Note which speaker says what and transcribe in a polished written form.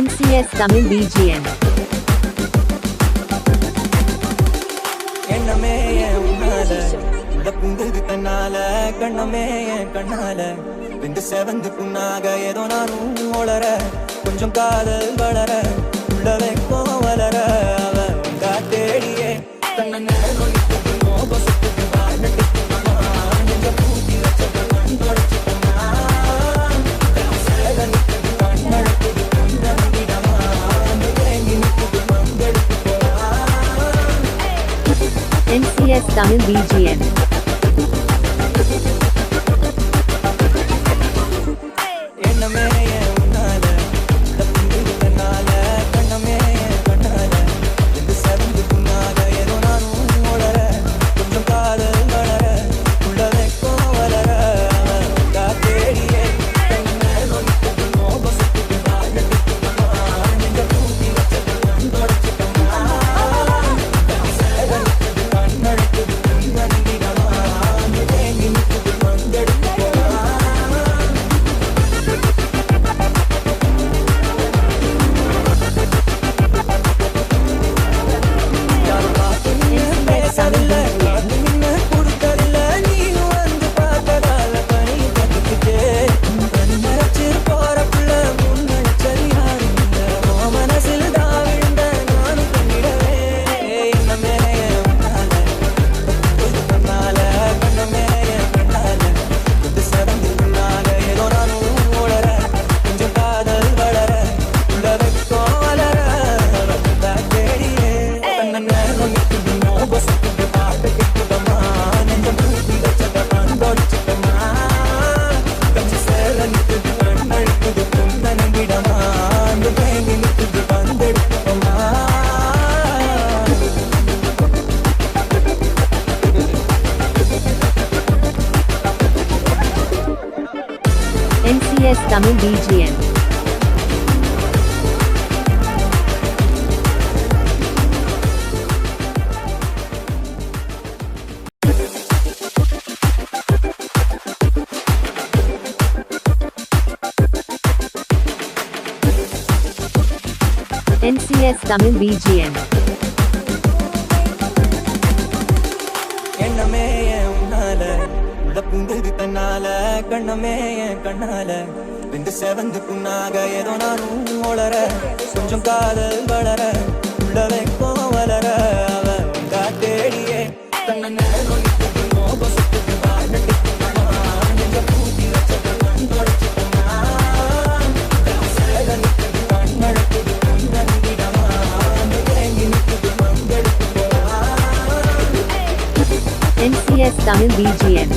Speaker 1: NCS Tamil BGM.
Speaker 2: எண்ணமே உன்னால இந்த புங்குது தன்னால கண்ணமே கண்ணால ரெண்டு செவந்து புண்ணாக ஏதோ நானும் ஒளர கொஞ்சம் காதல் வளர உள்ள வைக்கும் வளர அவ காத்தேடியே கண்ண
Speaker 1: NCS Tamil BGM.
Speaker 2: எண்ணமே உன்னால இந்த புங்குது தன்னால கண்ணமே கண்ணால ரெண்டு செவந்து புண்ணாக ஏதோ நானும் ஒளர கொஞ்சம் காதல் வளர உள்ள வைக்கும் வளர அவ காத்தேடியே
Speaker 1: NCS Tamil BGM. NCS Tamil BGM.
Speaker 2: எண்ணமே உன்னால உள்ள புங்குது தன்னால கண்ணமே கண்ணால ரெண்டு செவந்து புண்ணாக ஏதோ நானும் ஒளர கொஞ்சம் காதல் வளர உள்ள வைக்கும் வளர அவ காத்தேடியே
Speaker 1: NCS Tamil BGM.